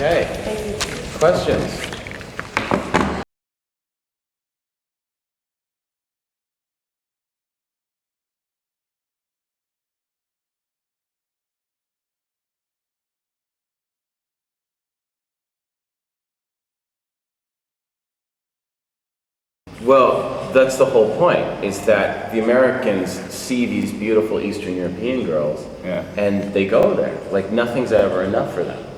Okay. Questions? Well, that's the whole point, is that the Americans see these beautiful Eastern European girls, and they go there. Like, nothing's ever enough for them.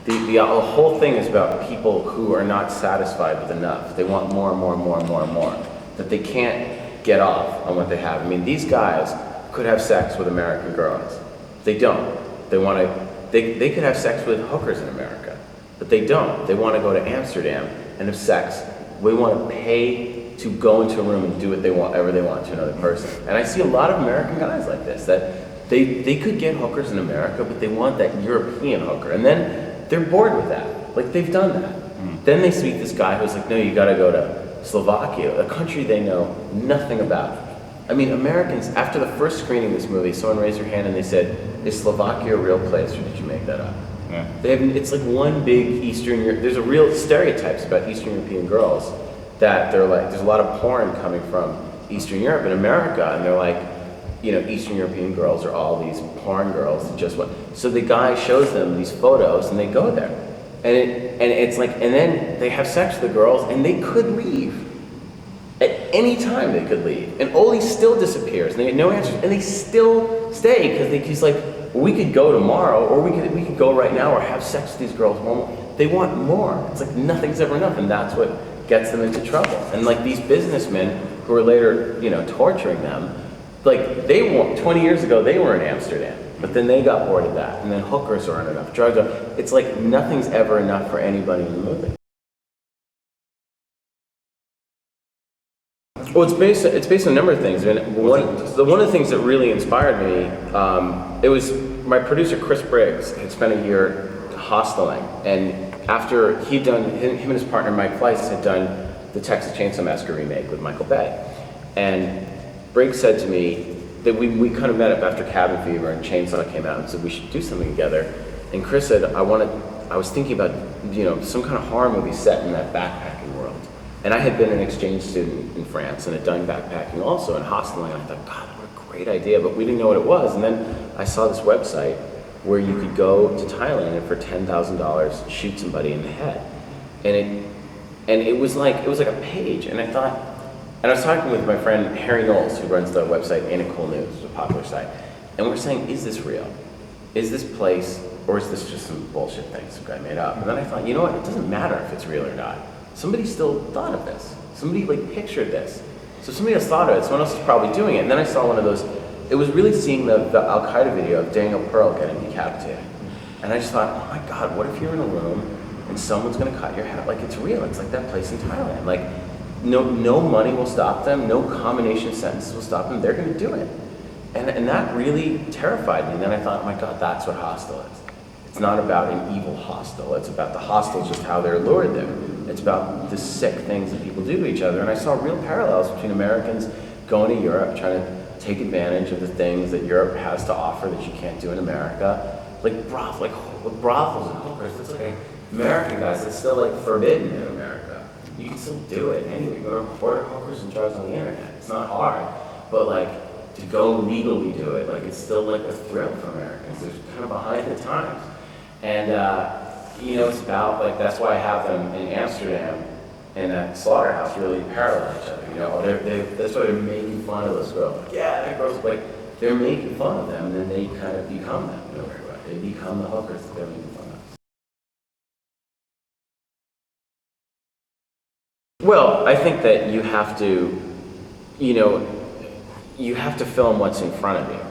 The whole thing is about people who are not satisfied with enough. They want more and more and more and more and more. That they can't get off on what they have. I mean, these guys could have sex with American girls. They don't. They want to. They could have sex with hookers in America, but they don't. They want to go to Amsterdam and have sex. We want to pay to go into a room and do whatever they want to another person. And I see a lot of American guys like this, that they could get hookers in America, but they want that European hooker. And then they're bored with that. Like, they've done that. Then they meet this guy who's like, no, you gotta go to Slovakia, a country they know nothing about. I mean, Americans, after the first screening of this movie, someone raised their hand and they said, is Slovakia a real place, or did you make that up? Yeah. It's like one big Eastern Europe. There's a real stereotypes about Eastern European girls that they're like, there's a lot of porn coming from Eastern Europe and America, and they're like, you know, Eastern European girls are all these porn girls that just want. So the guy shows them these photos, and they go there, and it's like, and then they have sex with the girls, and they could leave at any time. They could leave, and Oli still disappears, and they get no answers, and they still stay because he's like, well, we could go tomorrow, or we could go right now, or have sex with these girls. They want more. It's like nothing's ever enough, and that's what gets them into trouble. And like these businessmen who are later, you know, torturing them, like 20 years ago they were in Amsterdam, but then they got bored of that, and then hookers aren't enough, drugs are. It's like nothing's ever enough for anybody in the movie. Well, it's based on a number of things. I mean, one of the things that really inspired me, it was my producer Chris Briggs had spent a year hosteling, and after he'd done, him and his partner Mike Fleiss had done the Texas Chainsaw Massacre remake with Michael Bay. And Briggs said to me that we kind of met up after Cabin Fever and Chainsaw came out and said we should do something together. And Chris said, I was thinking about, you know, some kind of horror movie set in that backpacking world. And I had been an exchange student in France and had done backpacking also and hosteling. And I thought, God, what a great idea, but we didn't know what it was. And then I saw this website where you could go to Thailand and for $10,000 shoot somebody in the head, and it was like a page. And I thought, and I was talking with my friend Harry Knowles, who runs the website Ain't It Cool News, which is a popular site, and we're saying, is this real? Is this place, or is this just some bullshit thing some guy made up? And then I thought, you know what? It doesn't matter if it's real or not. Somebody still thought of this. Somebody like pictured this. So somebody else thought of it. Someone else is probably doing it. And then I saw one of those. It was really seeing the Al-Qaeda video of Daniel Pearl getting decapitated. And I just thought, oh my God, what if you're in a room and someone's gonna cut your head? Like, it's real, it's like that place in Thailand. Like, no money will stop them, no combination of sentences will stop them, they're gonna do it. And that really terrified me. And then I thought, oh my God, that's what Hostel is. It's not about an evil hostel, it's about the hostel, just how they're lured there. It's about the sick things that people do to each other. And I saw real parallels between Americans going to Europe, trying to take advantage of the things that Europe has to offer that you can't do in America. Like brothels and hookers, it's like American guys, it's still like forbidden in America. You can still do it anyway. You go to report hookers and drugs on the internet. It's not hard, but like to go legally do it, like it's still like a thrill for Americans. They're kind of behind the times. And you know, it's about like, that's why I have them in Amsterdam and that slaughterhouse really parallel each other. You know, that's why they're making fun of those girls. Like, yeah, that girl's like, they're making fun of them, and then they kind of become them. You know, they become the hookers that they're making fun of. Well, I think that you have to, you know, you have to film what's in front of you.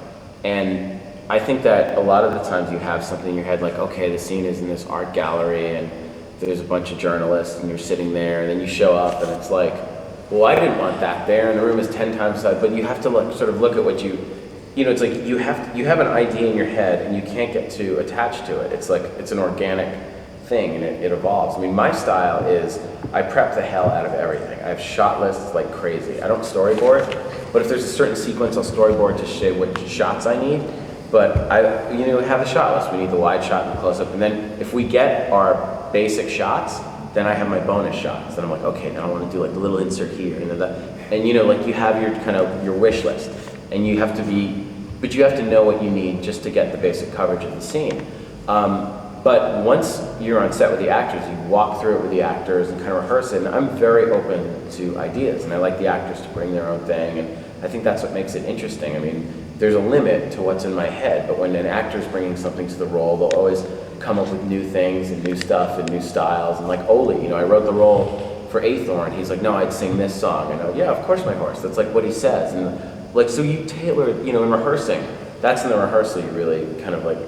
And I think that a lot of the times you have something in your head like, okay, the scene is in this art gallery and there's a bunch of journalists and you're sitting there, and then you show up and it's like, well, I didn't want that there, and the room is 10 times the size, but you have to like, sort of look at what you know, it's like you have an idea in your head and you can't get too attached to it. It's like, it's an organic thing and it evolves. I mean, my style is, I prep the hell out of everything. I have shot lists like crazy. I don't storyboard, but if there's a certain sequence, I'll storyboard to show what shots I need. But I, you know, have a shot list. We need the wide shot and the close up, and then if we get our basic shots, then I have my bonus shots. Then I'm like, okay, now I want to do like the little insert here and that. And you know, like you have your kind of your wish list, and you have to be, but you have to know what you need just to get the basic coverage of the scene. But once you're on set with the actors, you walk through it with the actors and kind of rehearse it. And I'm very open to ideas, and I like the actors to bring their own thing, and I think that's what makes it interesting. I mean, there's a limit to what's in my head, but when an actor's bringing something to the role, they'll always come up with new things and new stuff and new styles. And like Oli, you know, I wrote the role for Aethorn. He's like, no, I'd sing this song. And I go, yeah, of course, my horse. That's like what he says. And like, so you tailor, you know, in rehearsing, that's in the rehearsal you really kind of like,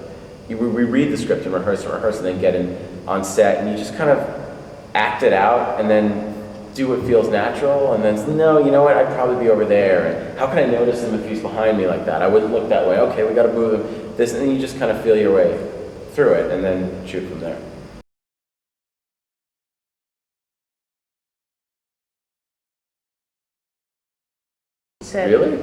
we read the script and rehearse, and then get in on set, and you just kind of act it out, and then do what feels natural, and then no, you know what, I'd probably be over there, and how can I notice him if he's behind me like that? I wouldn't look that way. Okay, we got to move him. This, and then you just kind of feel your way through it, and then shoot from there. Really?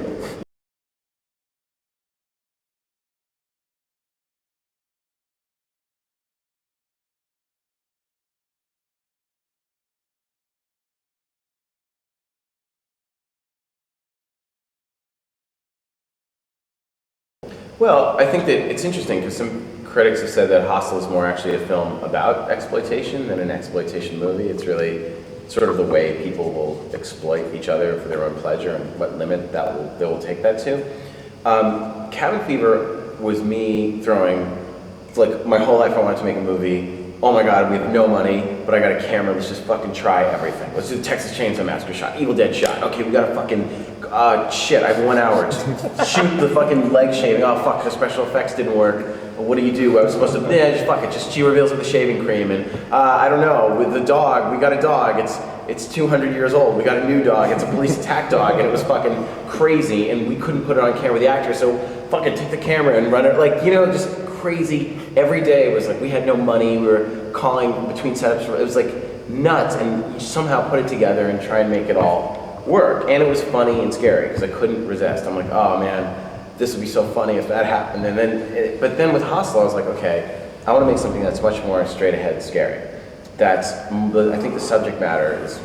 Well, I think that it's interesting because some critics have said that Hostel is more actually a film about exploitation than an exploitation movie. It's really sort of the way people will exploit each other for their own pleasure and what limit they will take that to. Cabin Fever was me throwing, like my whole life I wanted to make a movie. Oh my God, we have no money, but I got a camera, let's just fucking try everything. Let's do the Texas Chainsaw Massacre shot, Evil Dead shot. Okay, we got a fucking, shit, I have 1 hour. Just shoot the fucking leg shaving. Oh fuck, the special effects didn't work. Well, what do? I was supposed to, just fuck it, just she reveals with the shaving cream. And I don't know, with the dog, we got a dog, it's 200 years old. We got a new dog, it's a police attack dog, and it was fucking crazy, and we couldn't put it on camera with the actor, so fucking take the camera and run it, like, you know, just crazy. Every day was like, we had no money, we were calling between setups, it was like nuts, and you somehow put it together and try and make it all work. And it was funny and scary, because I couldn't resist. I'm like, oh man, this would be so funny if that happened. And then, but then with Hostel, I was like, okay, I want to make something that's much more straight ahead scary. I think the subject matter is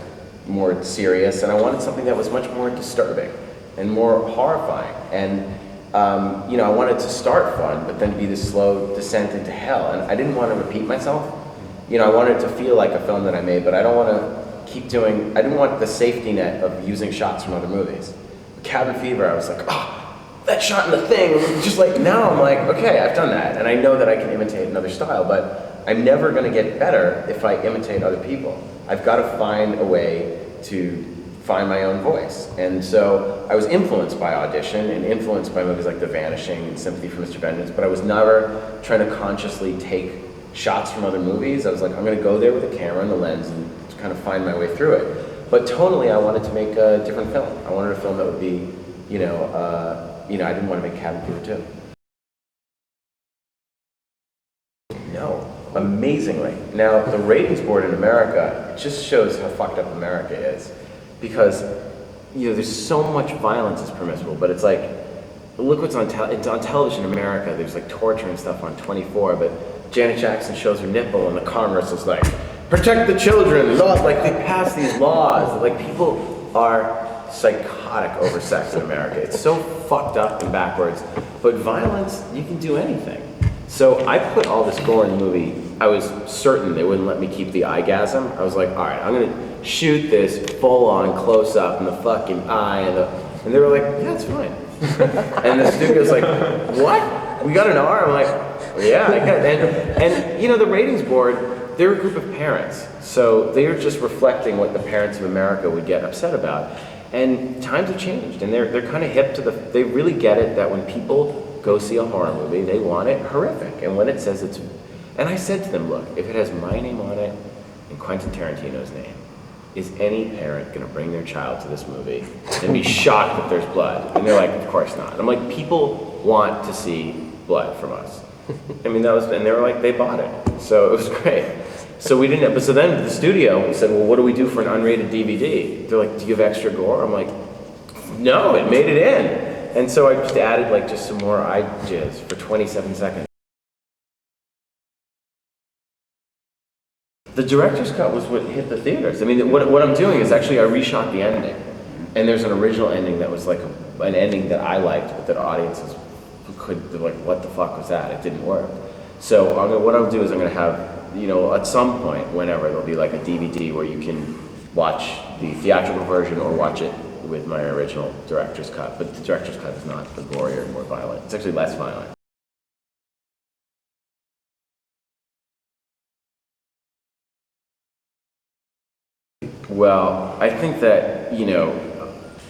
more serious, and I wanted something that was much more disturbing and more horrifying. And you know, I wanted to start fun, but then be this slow descent into hell. And I didn't want to repeat myself. You know, I wanted it to feel like a film that I made, but I don't want to keep doing, I didn't want the safety net of using shots from other movies. Cabin Fever, I was like, oh, that shot in the thing, just like, now I'm like, okay, I've done that, and I know that I can imitate another style, but I'm never going to get better if I imitate other people. I've got to find a way to find my own voice. And so I was influenced by Audition and influenced by movies like The Vanishing and Sympathy for Mr. Vengeance, but I was never trying to consciously take shots from other movies. I was like, I'm going to go there with the camera and the lens and kind of find my way through it. But tonally, I wanted to make a different film. I wanted a film that would be, you know, I didn't want to make Cabin Fever 2. No, amazingly. Now, the ratings board in America, it just shows how fucked up America is. Because, you know, there's so much violence is permissible, but it's like, look what's on it's on television in America. There's like torture and stuff on 24, but Janet Jackson shows her nipple and the commercial's like, protect the children, laws, like they pass these laws. Like people are psychotic over sex in America. It's so fucked up and backwards, but violence, you can do anything. So I put all this gore in the movie. I was certain they wouldn't let me keep the eyegasm. I was like, all right, I'm gonna shoot this full-on close-up in the fucking eye, and they were like, yeah, it's fine. And the studio's like, what? We got an R? I'm like, well, yeah, I got it. And you know, the ratings board, they're a group of parents, so they're just reflecting what the parents of America would get upset about. And times have changed, and they're kind of hip to they really get it that when people go see a horror movie, they want it horrific. And when it says it's, and I said to them, look, if it has my name on it and Quentin Tarantino's name, is any parent gonna bring their child to this movie and be shocked that there's blood? And they're like, of course not. And I'm like, people want to see blood from us. I mean, and they were like, they bought it. So it was great. So we didn't, but so then the studio, we said, well, what do we do for an unrated DVD? They're like, do you have extra gore? I'm like, no, it made it in. And so I just added like just some more eye jizz for 27 seconds. The director's cut was what hit the theaters. I mean, what I'm doing is actually I reshot the ending, and there's an original ending that was like an ending that I liked, but that audiences could like, what the fuck was that? It didn't work. So what I'll do is I'm going to have, you know, at some point, whenever, there'll be like a DVD where you can watch the theatrical version or watch it with my original director's cut. But the director's cut is not the gorier and more violent. It's actually less violent. Well, I think that, you know,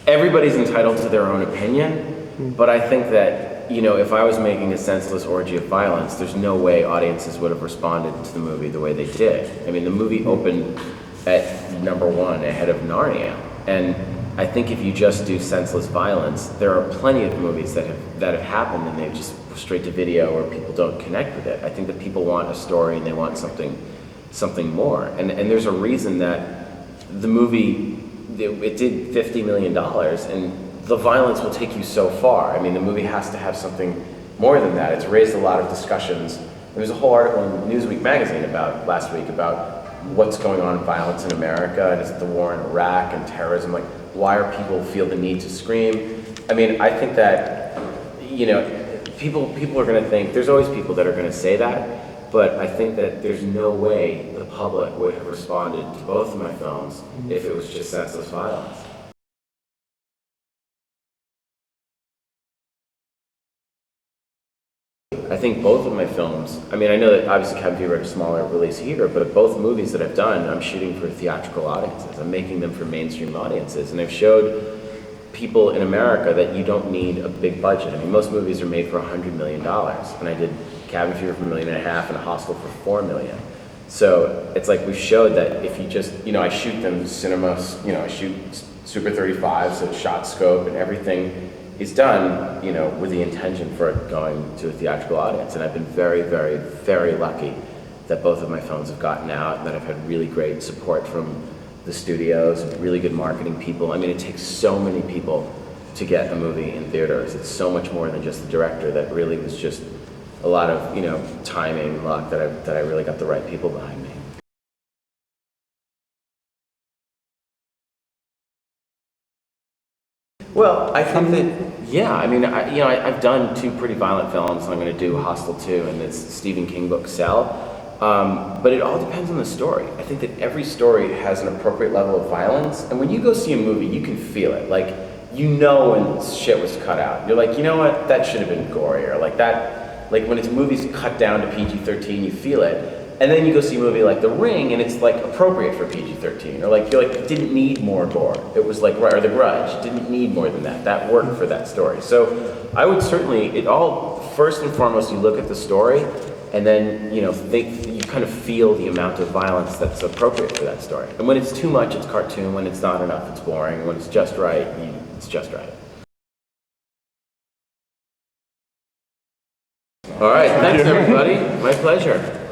everybody's entitled to their own opinion, but I think that, you know, if I was making a senseless orgy of violence, there's no way audiences would have responded to the movie the way they did. I mean, the movie opened at #1 ahead of Narnia, and I think if you just do senseless violence, there are plenty of movies that have happened and they've just straight to video or people don't connect with it. I think that people want a story and they want something more, and there's a reason that the movie, it did $50 million, and the violence will take you so far. I mean, the movie has to have something more than that. It's raised a lot of discussions. There was a whole article in Newsweek magazine last week about what's going on in violence in America, and is it the war in Iraq and terrorism? Like, why are people feel the need to scream? I mean, I think that, you know, people are going to think, there's always people that are going to say that, but I think that there's no way the public would have responded to both of my films if it was just senseless violence. I think both of my films, I mean, I know that obviously Cabin Fever had a smaller release here, but both movies that I've done, I'm shooting for theatrical audiences. I'm making them for mainstream audiences, and I've showed people in America that you don't need a big budget. I mean, most movies are made for $100 million, and I did Cabin Fever for $1.5 million and Hostel for $4 million. So it's like we've showed that if you just, you know, I shoot them cinemas, you know, I shoot Super 35, so it's shot scope and everything is done, you know, with the intention for it going to a theatrical audience. And I've been very, very, very lucky that both of my films have gotten out, and that I've had really great support from the studios, really good marketing people. I mean, it takes so many people to get a movie in theaters. It's so much more than just the director. That really was just a lot of, you know, timing, luck, that I really got the right people behind me. Well, I think that, yeah, I mean, I've done 2 pretty violent films, and I'm going to do Hostel 2 and this Stephen King book, Cell. But it all depends on the story. I think that every story has an appropriate level of violence, and when you go see a movie, you can feel it. Like, you know when shit was cut out. You're like, you know what, that should have been gorier. Like that, like when it's movies cut down to PG-13, you feel it. And then you go see a movie like The Ring, and it's like appropriate for PG-13, or like you're like, it didn't need more gore. It was like, or The Grudge, it didn't need more than that. That worked for that story. So I would certainly, it all, first and foremost, you look at the story, and then, you know, you kind of feel the amount of violence that's appropriate for that story. And when it's too much, it's cartoon. When it's not enough, it's boring. When it's just right, it's just right. All right, thanks everybody. My pleasure.